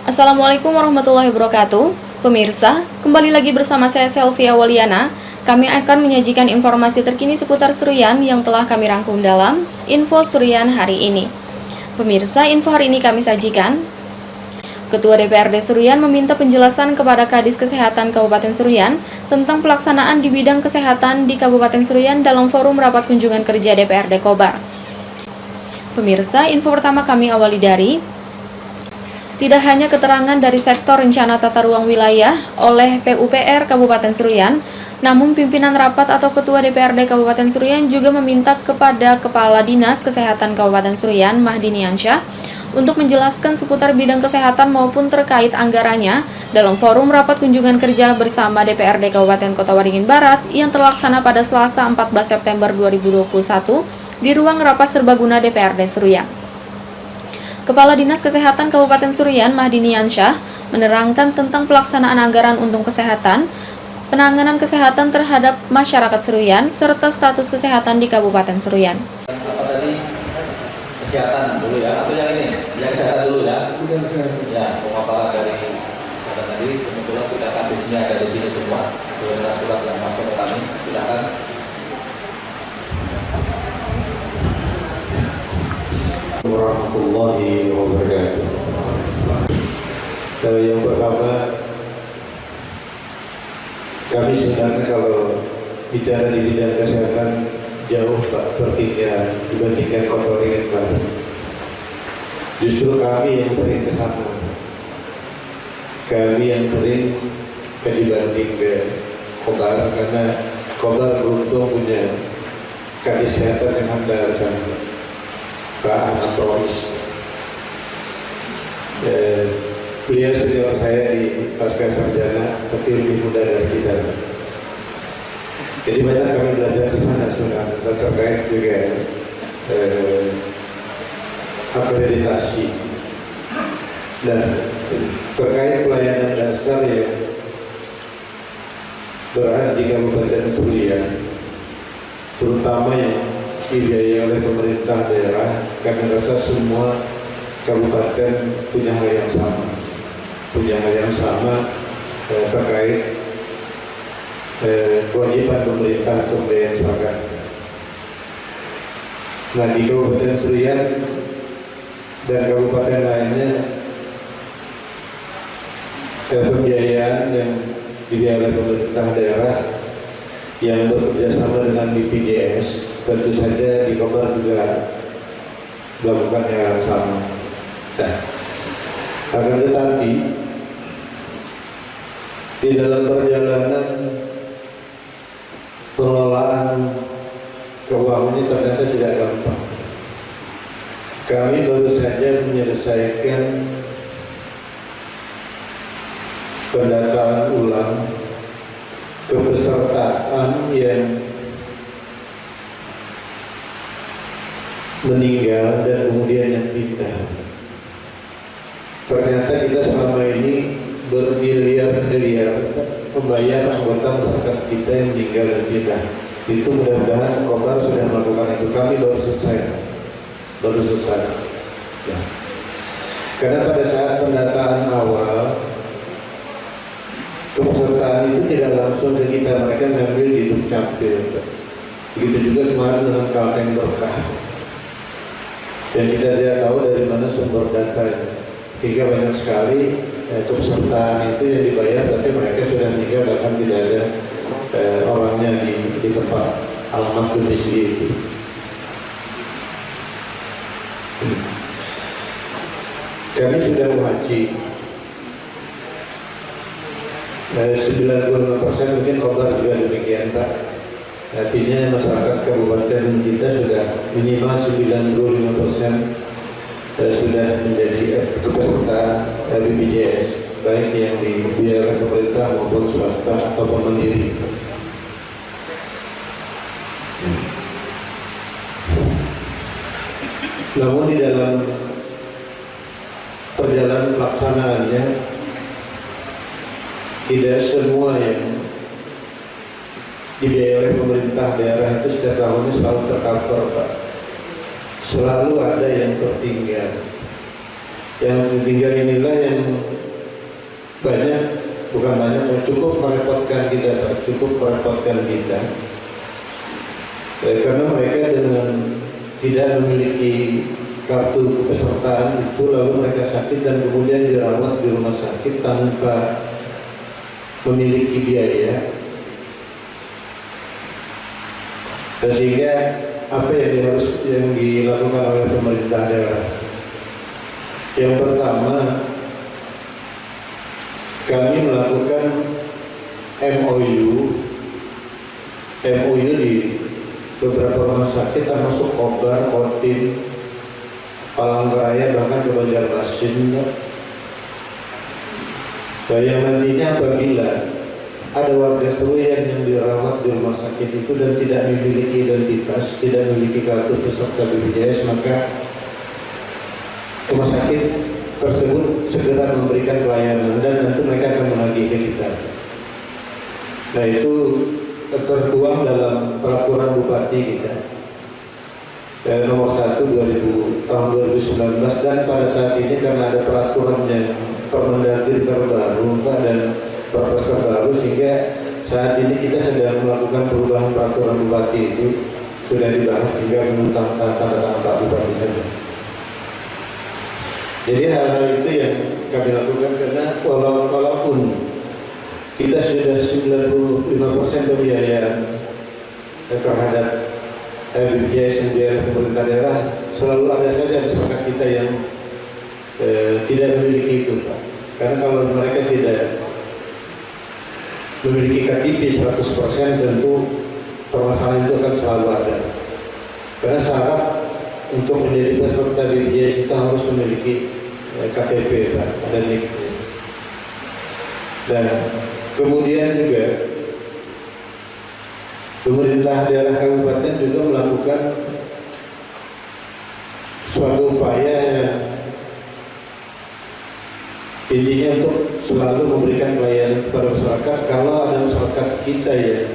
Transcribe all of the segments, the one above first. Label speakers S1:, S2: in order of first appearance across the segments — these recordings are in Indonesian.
S1: Assalamualaikum warahmatullahi wabarakatuh. Pemirsa, kembali lagi bersama saya Selvia Waliana. Kami akan menyajikan informasi terkini seputar Seruyan yang telah kami rangkum dalam Info Seruyan hari ini. Pemirsa, info hari ini kami sajikan. Ketua DPRD Seruyan meminta penjelasan kepada Kadis Kesehatan Kabupaten Seruyan tentang pelaksanaan di bidang kesehatan di Kabupaten Seruyan dalam forum rapat kunjungan kerja DPRD Kobar. Pemirsa, info pertama kami awali dari tidak hanya keterangan dari sektor rencana tata ruang wilayah oleh PUPR Kabupaten Seruyan, namun pimpinan rapat atau Ketua DPRD Kabupaten Seruyan juga meminta kepada Kepala Dinas Kesehatan Kabupaten Seruyan, Mahdi Niansyah, untuk menjelaskan seputar bidang kesehatan maupun terkait anggarannya dalam forum rapat kunjungan kerja bersama DPRD Kabupaten Kota Waringin Barat yang terlaksana pada Selasa 14 September 2021 di ruang rapat serbaguna DPRD Seruyan. Kepala Dinas Kesehatan Kabupaten Seruyan, Mahdi Niansyah, menerangkan tentang pelaksanaan anggaran untuk kesehatan, penanganan kesehatan terhadap masyarakat Seruyan, serta status kesehatan di Kabupaten Seruyan.
S2: Apa tadi? Kesehatan dulu ya, atau yang ini? Yang kesehatan dulu ya? Ya, pemaparan dari kesehatan tadi, kebetulan kita akan bisnisnya ada di sini semua, surat yang masuk ke kami, silakan.
S3: Warahmatullahi wabarakatuh. Yang pertama, kami sebenarnya kalau bicara di bidang kesehatan jauh Pak tertinggal dibandingkan Kota Waringin Barat. Justru kami yang sering ke sana, kami yang sering dibanding ke Kobar, karena Kobar beruntung punya kadis kesehatan yang handal sana, Pak Anatolis. Beliau senior saya di pasca sarjana, tapi lebih muda dari kita. Jadi banyak kami belajar di sana sudah terkait juga akreditasi dan terkait pelayanan dasar yang berada di Kabupaten Seruyan, terutama yang dibiayai oleh pemerintah daerah, kami rasa semua kabupaten punya hal yang sama, terkait kewajiban pemerintah untuk membiayai masyarakat. Nah, di Kabupaten Seruyan dan kabupaten lainnya, pembiayaan yang dibiayai oleh pemerintah daerah yang bekerja sama dengan BPJS, tentu saja di Kobar juga melakukan hal yang sama. Nah, akan tetapi di dalam perjalanan pengelolaan keuangan ini ternyata tidak gampang. Kami baru saja menyelesaikan pendataan ulang kepesertaan yang meninggal dan kemudian yang pindah. Ternyata kita selama ini bermiliar-miliar membayar anggota masyarakat kita yang meninggal dan pindah. Itu mudah-mudahan Kobar sudah melakukan itu. Kami baru selesai. Ya. Karena pada saat pendataan awal, kepesertaan itu tidak langsung ke kita, mereka ngambil di Dukcapil. Begitu juga kemarin dengan Kalteng Berkah. Dan kita tidak tahu dari mana sumber datanya. Hingga banyak sekali kepesertaan itu yang dibayar, tapi mereka sudah meninggal, bahkan tidak ada orangnya di tempat alamat domisili itu. Kami sudah menghaji 95%, mungkin Kobar juga demikian Pak. Artinya masyarakat kabupaten kita sudah minimal 95% sudah menjadi peserta BPJS, baik yang dibiayai pemerintah maupun swasta ataupun mandiri. Namun di dalam perjalanan pelaksanaannya, tidak semua yang dibiayai oleh pemerintah daerah itu setiap tahunnya selalu tercover, Pak. Selalu ada yang tertinggal. Yang tertinggal inilah yang banyak, bukan banyak, cukup merepotkan kita Pak, cukup merepotkan kita. Karena mereka dengan tidak memiliki kartu kepesertaan itu, lalu mereka sakit dan kemudian dirawat di rumah sakit tanpa memiliki biaya. Sehingga apa yang dilakukan oleh pemerintah daerah? Yang pertama, kami melakukan MOU di beberapa rumah sakit termasuk Kobar, Kotim, Palangkaraya, bahkan ke Banjarmasin. Yang nantinya apabila ada warga Seruyan yang dirawat di rumah sakit itu dan tidak memiliki identitas, tidak memiliki kartu peserta BPJS, maka rumah sakit tersebut segera memberikan pelayanan dan nanti mereka akan menagih ke kita. Nah, itu tertuang dalam peraturan Bupati kita nomor 1 tahun 2019, dan pada saat ini karena ada peraturannya Permendagri terbaru dan Perpres terbaru, sehingga saat ini kita sedang melakukan perubahan peraturan Bupati itu, sudah dibahas hingga menurut tanda tangan Pak Bupati saja. Jadi hal-hal itu yang kami lakukan karena walaupun kita sudah 95% pembiayaan terhadap BPJS yang dibayar pemerintah daerah, selalu ada saja masyarakat kita yang tidak memiliki itu Pak. Karena kalau mereka tidak memiliki KTP 100%, tentu permasalahan itu akan selalu ada. Karena syarat untuk menjadi peserta BPJS kita harus memiliki KTP Pak, ada NIK. Dan kemudian juga pemerintah daerah kabupaten juga melakukan suatu upaya yang intinya untuk selalu memberikan pelayanan kepada masyarakat. Kalau ada masyarakat kita yang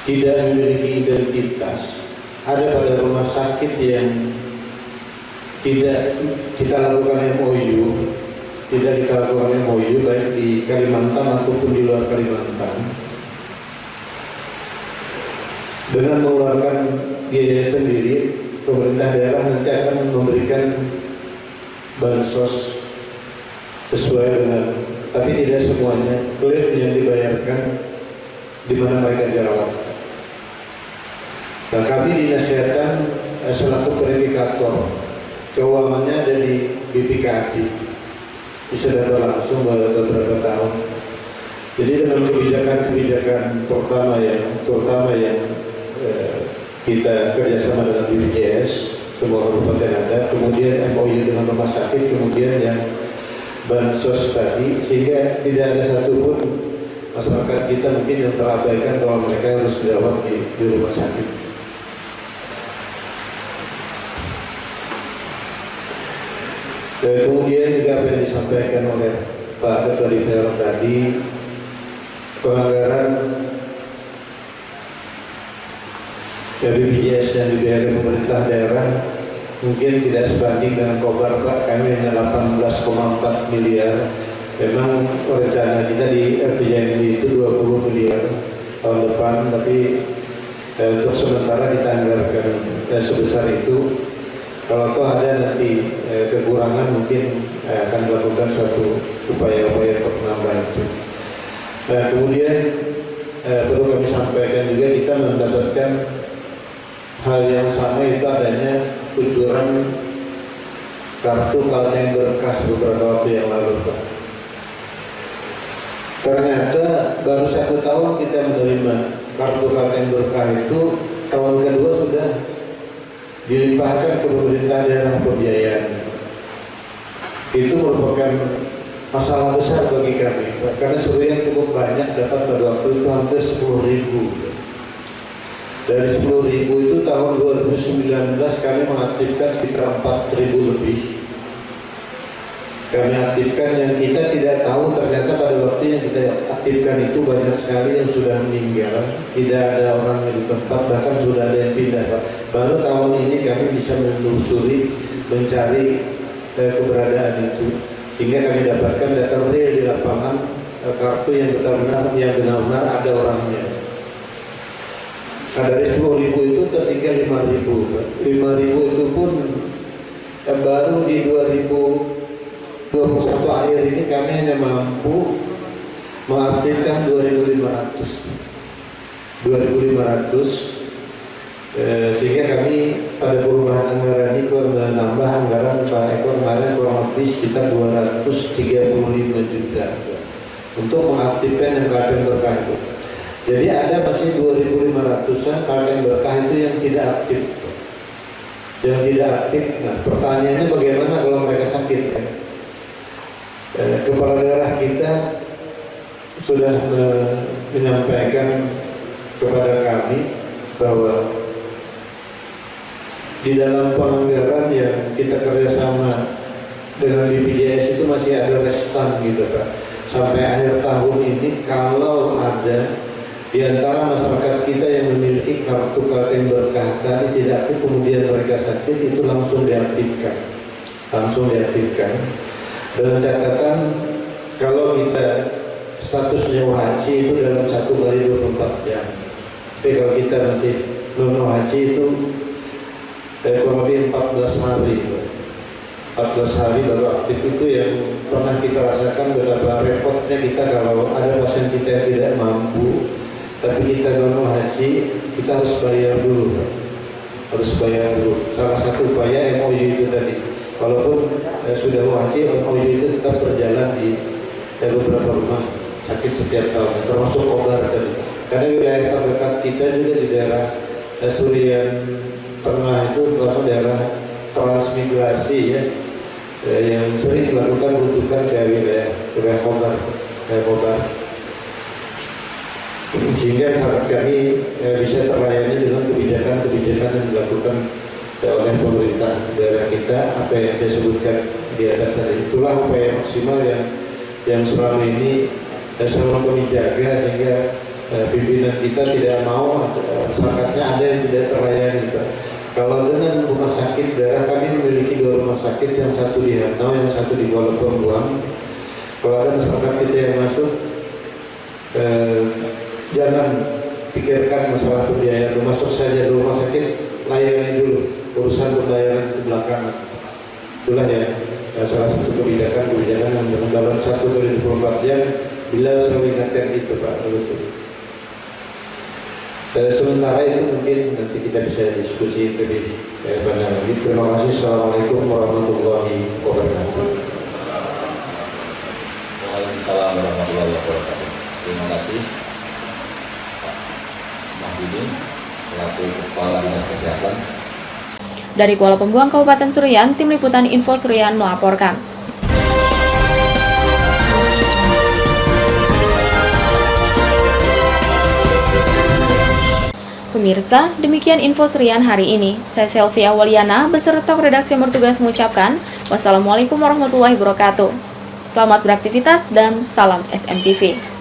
S3: tidak memiliki identitas, ada pada rumah sakit yang tidak kita lakukan MOU, baik di Kalimantan ataupun di luar Kalimantan, dengan mengeluarkan biaya sendiri, pemerintah daerah nanti akan memberikan bansos sesuai dengan, tapi tidak semuanya, klaim yang dibayarkan di mana mereka dirawat. Nah, kami dinas kesehatan selaku verifikator keuangannya ada di BPKAD, sudah berlangsung beberapa tahun. Jadi dengan kebijakan terutama yang kita kerjasama dengan BPJS, semua kabupaten ada, kemudian MOU dengan rumah sakit, kemudian yang bansos tadi, sehingga tidak ada satupun masyarakat kita mungkin yang terabaikan kalau mereka harus dirawat di rumah sakit. Dan kemudian juga apa yang disampaikan oleh Pak Ketua DPR tadi, penganggaran BPJS yang dibayar pemerintah daerah mungkin tidak sebanding dengan Kobar Pak, kami hanya 18,4 miliar. Memang rencana kita di RPJMD itu 20 miliar tahun depan, tapi untuk sementara kita anggarkan sebesar itu. Kalau toh ada nanti kekurangan, mungkin akan dilakukan suatu upaya-upaya untuk menambah itu. Nah, kemudian perlu kami sampaikan juga kita mendapatkan hal yang sama, itu adanya kucuran kartu Kalteng Berkah beberapa waktu yang lalu Pak. Ternyata baru 1 tahun kita menerima kartu Kalteng Berkah itu, tahun kedua sudah dilimpahkan ke pemerintah daerah pembiayaan. Itu merupakan masalah besar bagi kami, karena Seruyan cukup banyak dapat pada waktu itu hampir 10.000. Dari 10.000 itu tahun 2019 kami mengaktifkan sekitar 4.000 lebih. Kami aktifkan yang kita tidak tahu, ternyata pada waktu yang kita aktifkan itu banyak sekali yang sudah meninggal, tidak ada orang yang di tempat, bahkan sudah ada yang pindah Pak. Baru tahun ini kami bisa menelusuri, mencari keberadaan itu, sehingga kami dapatkan data real di lapangan, kartu yang benar-benar ada orangnya. Nah, dari 10.000 itu tertinggal 5.000. 5.000 itu pun baru di 2021 akhir ini kami hanya mampu mengaktifkan 2.500, sehingga kami pada perubahan anggaran ini menambah anggaran Pak Eko kemarin kurang lebih sekitar 235 juta untuk mengaktifkan yang KLTN berkah itu. Jadi ada masih 2.500-an KLTN berkah itu yang tidak aktif. Nah, pertanyaannya bagaimana kalau mereka sakit? Kepala daerah kita sudah menyampaikan kepada kami bahwa di dalam penganggaran yang kita kerjasama dengan BPJS itu masih ada restan gitu Pak. Sampai akhir tahun ini kalau ada di antara masyarakat kita yang memiliki kartu KLTN berkah tadi tidak aktif kemudian mereka sakit, itu langsung diaktifkan dengan catatan kalau kita status nyawa haji itu dalam 1 kali 24 jam. Tapi kalau kita masih non haji itu kurang lebih 14 hari. 14 hari baru aktif. Itu yang pernah kita rasakan betapa repotnya kita kalau ada pasien kita yang tidak mampu tapi kita non haji, kita harus bayar dulu. Salah satu upaya MOU itu tadi, walaupun sudah haji, MOU itu tetap berjalan di beberapa rumah sakit setiap tahun, termasuk Kobar tadi. Karena wilayah terdekat kita juga di daerah Surian Tengah itu terutama daerah transmigrasi ya, yang sering melakukan rujukan ke wilayah Kobar. Sehingga kami bisa terlayani dengan kebijakan yang dilakukan oleh pemerintah daerah kita, apa yang saya sebutkan di atas tadi. Itulah upaya maksimal yang selama ini selalu kami jaga, sehingga pimpinan kita tidak mau masyarakatnya ada yang tidak terlayani. Kalau dengan rumah sakit daerah, kami memiliki 2 rumah sakit, yang satu di Hanau, yang satu di Kuala Pembuang. Kalau ada masyarakat kita yang masuk, jangan pikirkan masalah pembiayaan, masuk saja di rumah sakit, layani dulu, urusan pembayaran ke belakang. Itulah ya salah satu kebijakan yang dalam 1 kali 24 jam, bila selalu ingatkan itu Pak. Sementara itu mungkin nanti kita bisa diskusi lebih banyak lagi. Terima kasih. Assalamualaikum warahmatullahi wabarakatuh.
S2: Waalaikumsalam warahmatullahi wabarakatuh. Terima kasih Pak Dini selaku Kepala Dinas Kesehatan.
S1: Dari Kuala Pembuang, Kabupaten Seruyan, Tim Liputan Info Seruyan melaporkan. Pemirsa, demikian Info Seruyan hari ini. Saya Selvia Waliana beserta redaksi yang bertugas mengucapkan wassalamualaikum warahmatullahi wabarakatuh. Selamat beraktivitas dan salam SMTV.